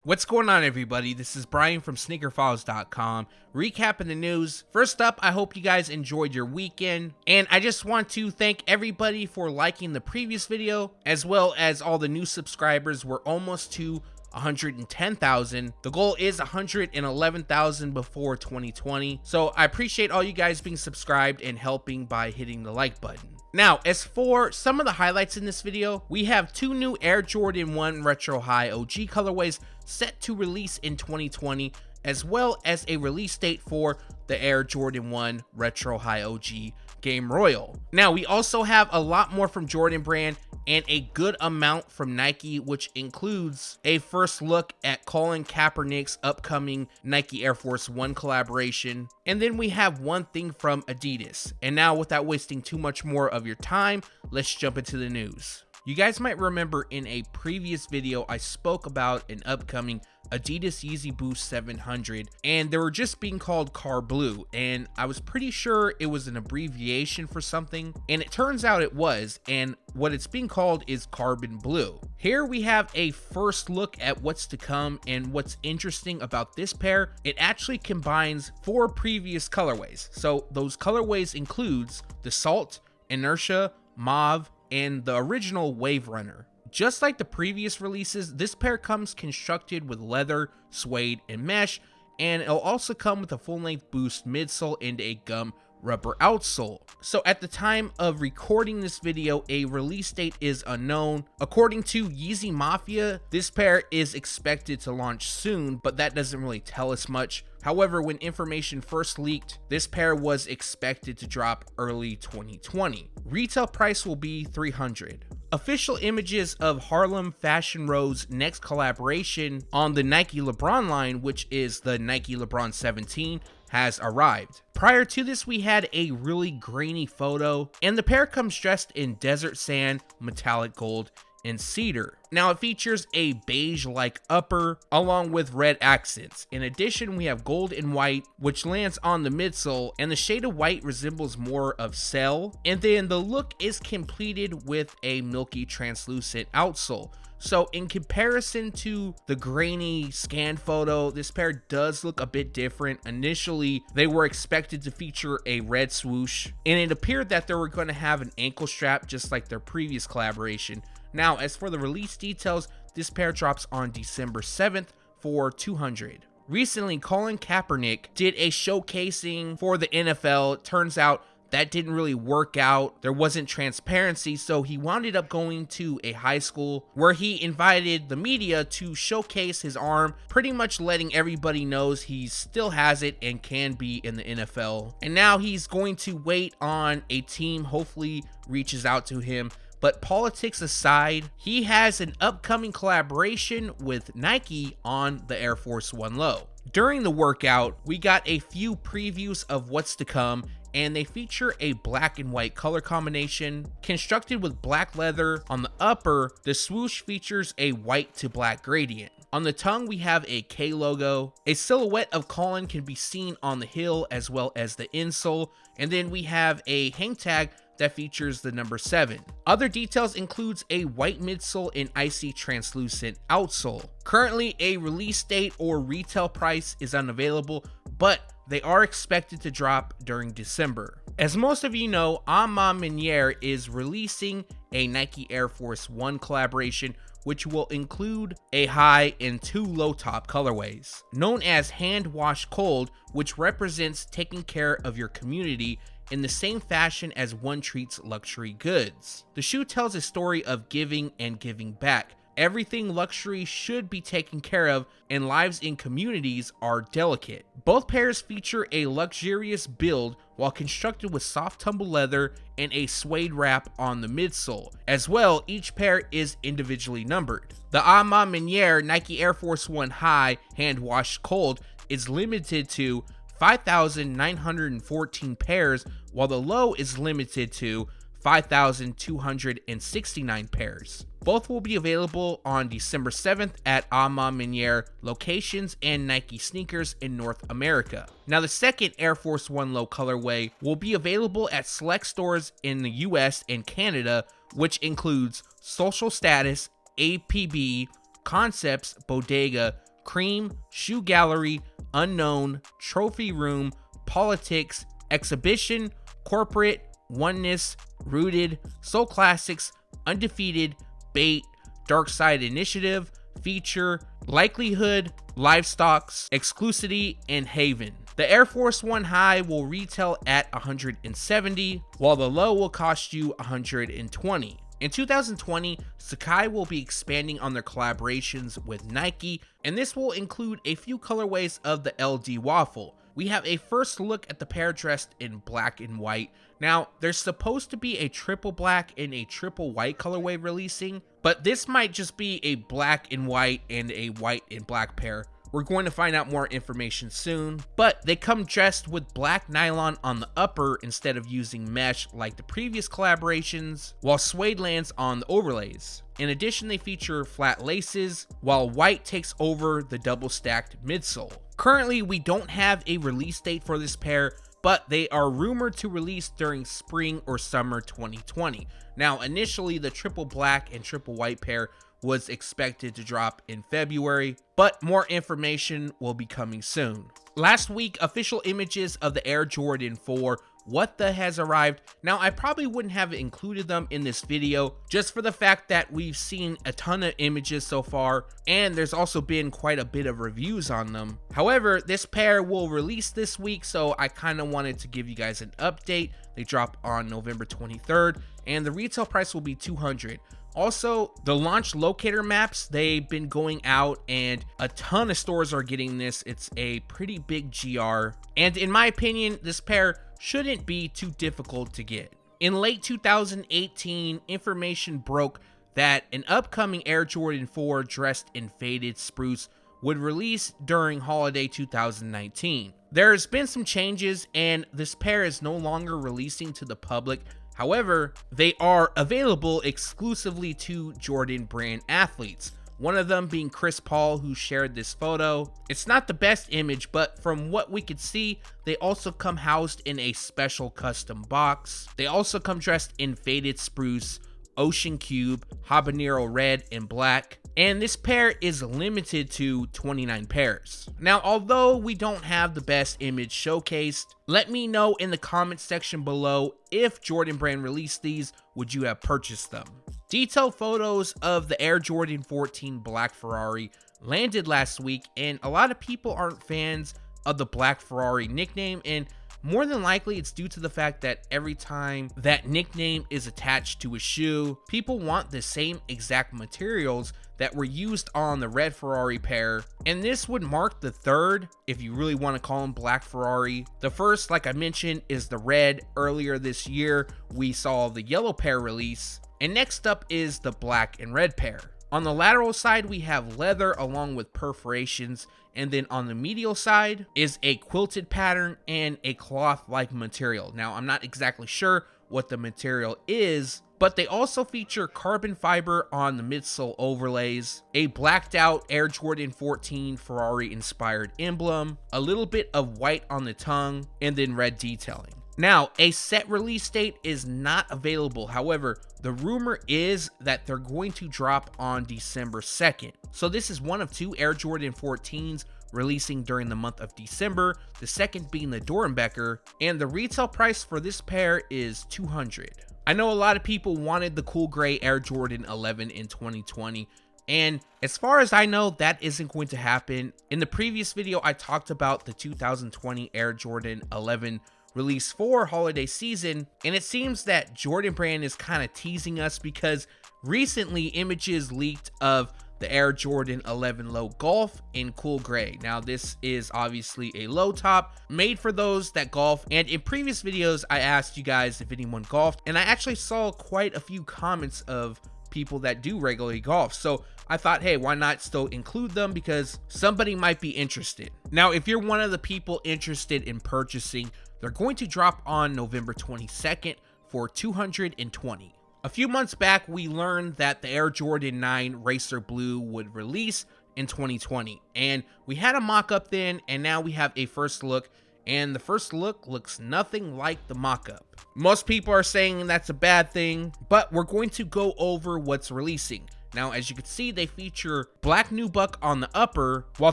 What's going on, everybody? This is Brian from SneakerFiles.com, recapping the news. First up, I hope you guys enjoyed your weekend, and I just want to thank everybody for liking the previous video, as well as all the new subscribers. We're almost to 110,000. The goal is 111,000 before 2020, so I appreciate all you guys being subscribed and helping by hitting the like button. Now, as for some of the highlights in this video, we have two new Air Jordan 1 Retro High OG colorways set to release in 2020, as well as a release date for the Air Jordan 1 Retro High OG Game Royal. Now, we also have a lot more from Jordan Brand and a good amount from Nike, which includes a first look at Colin Kaepernick's upcoming Nike Air Force 1 collaboration. And then we have one thing from Adidas. And now, without wasting too much more of your time, let's jump into the news. You guys might remember in a previous video, I spoke about an upcoming Adidas Yeezy Boost 700, and they were just being called Car Blue, and I was pretty sure it was an abbreviation for something, and it turns out it was, and what it's being called is Carbon Blue. Here we have a first look at what's to come, and what's interesting about this pair, it actually combines 4 previous colorways. So those colorways includes the Salt, Inertia, Mauve, and the original Wave Runner. Just like the previous releases, this pair comes constructed with leather, suede, and mesh, and it'll also come with a full-length Boost midsole and a gum rubber outsole. So at the time of recording this video, a release date is unknown. According to Yeezy Mafia, this pair is expected to launch soon, but that doesn't really tell us much. However, when information first leaked, this pair was expected to drop early 2020. Retail price will be $300. Official images of Harlem Fashion Row's next collaboration on the Nike LeBron line, which is the Nike LeBron 17, has arrived. Prior to this, we had a really grainy photo, and the pair comes dressed in desert sand, metallic gold, and cedar. Now, it features a beige-like upper along with red accents. In addition, we have gold and white, which lands on the midsole, and the shade of white resembles more of cell. And then the look is completed with a milky translucent outsole. So in comparison to the grainy scan photo, this pair does look a bit different. Initially, they were expected to feature a red swoosh, and it appeared that they were going to have an ankle strap just like their previous collaboration. Now, as for the release details, this pair drops on December 7th for $200. Recently, Colin Kaepernick did a showcasing for the NFL. It turns out that didn't really work out. There wasn't transparency, so he wound up going to a high school where he invited the media to showcase his arm, pretty much letting everybody knows he still has it and can be in the NFL. And now he's going to wait on a team, hopefully reaches out to him. But politics aside, he has an upcoming collaboration with Nike on the Air Force 1 Low. During the workout, we got a few previews of what's to come, and they feature a black and white color combination constructed with black leather. On the upper, the swoosh features a white to black gradient. On the tongue, we have a K logo. A silhouette of Colin can be seen on the heel as well as the insole, and then we have a hang tag that features the number 7. Other details includes a white midsole and icy translucent outsole. Currently, a release date or retail price is unavailable, but they are expected to drop during December. As most of you know, A Ma Maniére is releasing a Nike Air Force 1 collaboration, which will include a high and 2 low top colorways. Known as Hand Wash Cold, which represents taking care of your community in the same fashion as one treats luxury goods. The shoe tells a story of giving and giving back. Everything luxury should be taken care of, and lives in communities are delicate. Both pairs feature a luxurious build while constructed with soft tumble leather and a suede wrap on the midsole. As well, each pair is individually numbered. The A Ma Maniére Nike Air Force 1 High Hand Wash Cold is limited to 5,914 pairs, while the low is limited to 5,269 pairs. Both will be available on December 7th at A Ma Maniére locations and Nike sneakers in North America. Now, the second Air Force 1 Low colorway will be available at select stores in the US and Canada, which includes Social Status, APB, Concepts, Bodega, Cream, Shoe Gallery, Unknown, Trophy Room, Politics, Exhibition, Corporate, Oneness, Rooted, Soul Classics, Undefeated, Bait, Dark Side Initiative, Feature, Likelihood, Livestocks, Exclusivity, and Haven. The Air Force One High will retail at $170, while the low will cost you $120. In 2020, Sacai will be expanding on their collaborations with Nike, and this will include a few colorways of the LD Waffle. We have a first look at the pair dressed in black and white. Now, there's supposed to be a triple black and a triple white colorway releasing, but this might just be a black and white and a white and black pair. We're going to find out more information soon, but they come dressed with black nylon on the upper instead of using mesh like the previous collaborations, while suede lands on the overlays. In addition, they feature flat laces, while white takes over the double stacked midsole. Currently, we don't have a release date for this pair, but they are rumored to release during spring or summer 2020. Now, initially, the triple black and triple white pair was expected to drop in February, but more information will be coming soon. Last week, official images of the Air Jordan 4 What The has arrived. Now, I probably wouldn't have included them in this video just for the fact that we've seen a ton of images so far, and there's also been quite a bit of reviews on them. However, this pair will release this week, so I kind of wanted to give you guys an update. They drop on November 23rd, and the retail price will be $200. Also, the launch locator maps, they've been going out and a ton of stores are getting this. It's a pretty big GR. And in my opinion, this pair shouldn't be too difficult to get. In late 2018, information broke that an upcoming Air Jordan 4 dressed in faded spruce would release during holiday 2019. There's been some changes and this pair is no longer releasing to the public. However, they are available exclusively to Jordan brand athletes, one of them being Chris Paul, who shared this photo. It's not the best image, but from what we could see, they also come housed in a special custom box. They also come dressed in faded spruce, ocean cube, habanero red, and black. And this pair is limited to 29 pairs. Now, although we don't have the best image showcased, let me know in the comment section below if Jordan brand released these, would you have purchased them? Detailed photos of the Air Jordan 14 Black Ferrari landed last week, and a lot of people aren't fans of the Black Ferrari nickname, and more than likely it's due to the fact that every time that nickname is attached to a shoe, people want the same exact materials that were used on the red Ferrari pair, and this would mark the third, if you really want to call them Black Ferrari. The first, like I mentioned, is the red. Earlier this year, we saw the yellow pair release, and next up is the black and red pair. On the lateral side, we have leather along with perforations, and then on the medial side is a quilted pattern and a cloth-like material. Now, I'm not exactly sure what the material is, but they also feature carbon fiber on the midsole overlays, a blacked out Air Jordan 14 Ferrari inspired emblem, a little bit of white on the tongue, and then red detailing. Now, a set release date is not available. However, the rumor is that they're going to drop on December 2nd. So this is one of two Air Jordan 14s releasing during the month of December, the second being the Dorenbecker, and the retail price for this pair is $200. I know a lot of people wanted the cool gray Air Jordan 11 in 2020, and as far as I know, that isn't going to happen. In the previous video, I talked about the 2020 Air Jordan 11 release for holiday season, and it seems that Jordan brand is kind of teasing us because recently images leaked of the Air Jordan 11 Low Golf in cool gray. Now, this is obviously a low top made for those that golf, and in previous videos I asked you guys if anyone golfed, and I actually saw quite a few comments of people that do regularly golf, so I thought, hey, why not still include them because somebody might be interested. Now, if you're one of the people interested in purchasing, they're going to drop on November 22nd for $220. A few months back, we learned that the Air Jordan 9 Racer Blue would release in 2020, and we had a mock-up then, and now we have a first look, and the first look looks nothing like the mock-up. Most people are saying that's a bad thing, but we're going to go over what's releasing. Now, as you can see, they feature black nubuck on the upper, while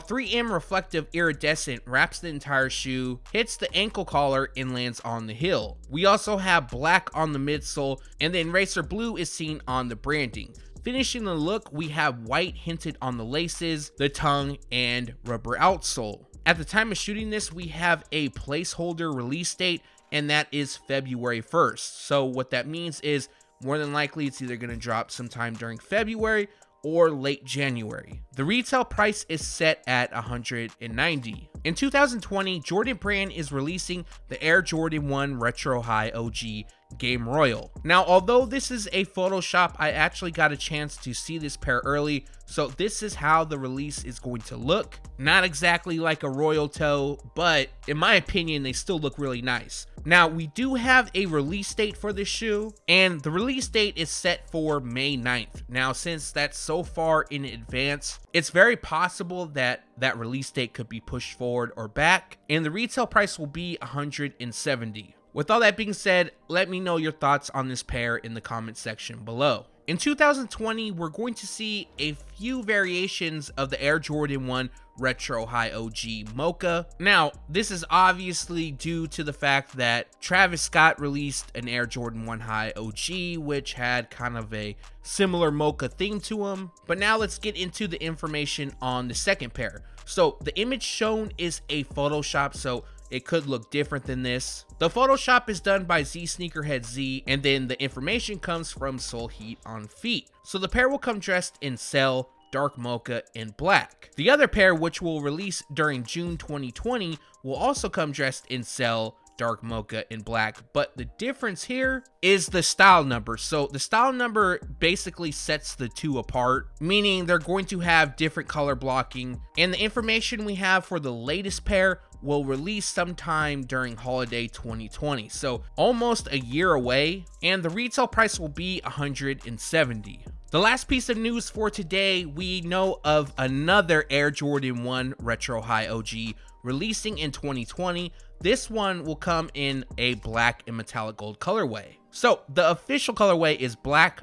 3M reflective iridescent wraps the entire shoe, hits the ankle collar, and lands on the heel. We also have black on the midsole, and then racer blue is seen on the branding. Finishing the look, we have white hinted on the laces, the tongue, and rubber outsole. At the time of shooting this, we have a placeholder release date, and that is February 1st. So what that means is more than likely it's either going to drop sometime during February or late January. The retail price is set at $190. In 2020, Jordan Brand is releasing the Air Jordan 1 Retro High OG Game Royal. Now, although this is a Photoshop, I actually got a chance to see this pair early, so this is how the release is going to look. Not exactly like a Royal Toe, but in my opinion, they still look really nice. Now, we do have a release date for this shoe, and the release date is set for May 9th. Now, since that's so far in advance, it's very possible that that release date could be pushed forward or back, and the retail price will be $170. With all that being said, let me know your thoughts on this pair in the comment section below. In 2020, we're going to see a few variations of the Air Jordan 1 Retro High OG Mocha. Now, this is obviously due to the fact that Travis Scott released an Air Jordan 1 High OG, which had kind of a similar Mocha theme to him. But now let's get into the information on the second pair. So the image shown is a Photoshop, so it could look different than this. The Photoshop is done by sneakerheadz, and then the information comes from Soul Heat on Feet. So the pair will come dressed in Cell, Dark Mocha, and Black. The other pair, which will release during June 2020, will also come dressed in Cell, Dark Mocha, and Black, but the difference here is the style number. So the style number basically sets the two apart, meaning they're going to have different color blocking, and the information we have for the latest pair will release sometime during holiday 2020, so almost a year away, and the retail price will be $170. The last piece of news for today, we know of another Air Jordan 1 Retro High OG releasing in 2020. This one will come in a black and metallic gold colorway. So the official colorway is black,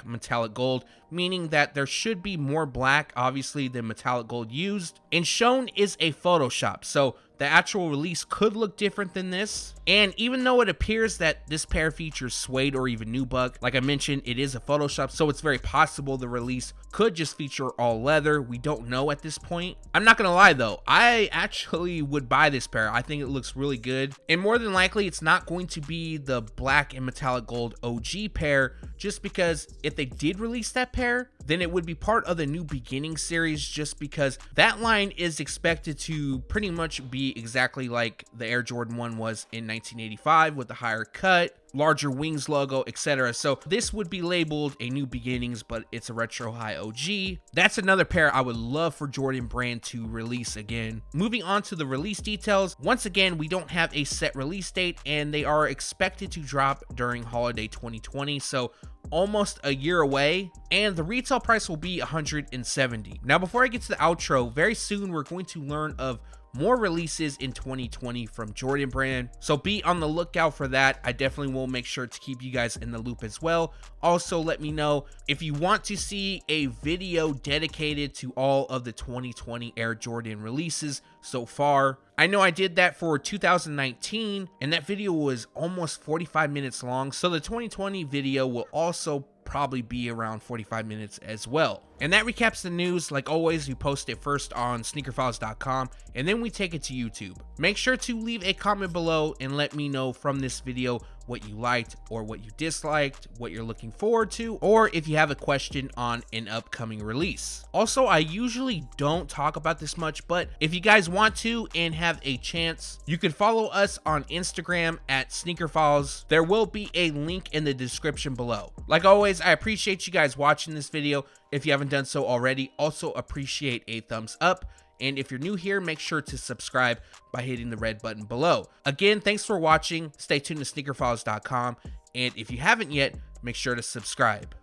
metallic gold, meaning that there should be more black, obviously, than metallic gold used. And shown is a Photoshop, so the actual release could look different than this. And even though it appears that this pair features suede or even nubuck, like I mentioned, it is a Photoshop, so it's very possible the release could just feature all leather. We don't know at this point. I'm not gonna lie though, I actually would buy this pair. I think it looks really good, and more than likely it's not going to be the black and metallic gold OG pair, just because if they did release that pair, then it would be part of the New Beginning series, just because that line is expected to pretty much be exactly like the Air Jordan 1 was in 1985, with the higher cut, larger wings logo, etc. So this would be labeled a New Beginnings, but it's a Retro High OG. That's another pair I would love for Jordan Brand to release again. Moving on to the release details, once again, we don't have a set release date, and they are expected to drop during holiday 2020, so almost a year away, and the retail price will be $170. Now, before I get to the outro, very soon we're going to learn of more releases in 2020 from Jordan Brand, so be on the lookout for that. I definitely will make sure to keep you guys in the loop as well. Also, let me know if you want to see a video dedicated to all of the 2020 Air Jordan releases so far. I know I did that for 2019, and that video was almost 45 minutes long, so the 2020 video will also probably be around 45 minutes as well. And that recaps the news. Like always, we post it first on SneakerFiles.com, and then we take it to YouTube. Make sure to leave a comment below and let me know from this video what you liked or what you disliked, what you're looking forward to, or if you have a question on an upcoming release. Also, I usually don't talk about this much, but if you guys want to and have a chance, you can follow us on Instagram at SneakerFiles. There will be a link in the description below. Like always, I appreciate you guys watching this video. If you haven't done so already, also appreciate a thumbs up. And if you're new here, make sure to subscribe by hitting the red button below. Again, thanks for watching. Stay tuned to SneakerFiles.com. And if you haven't yet, make sure to subscribe.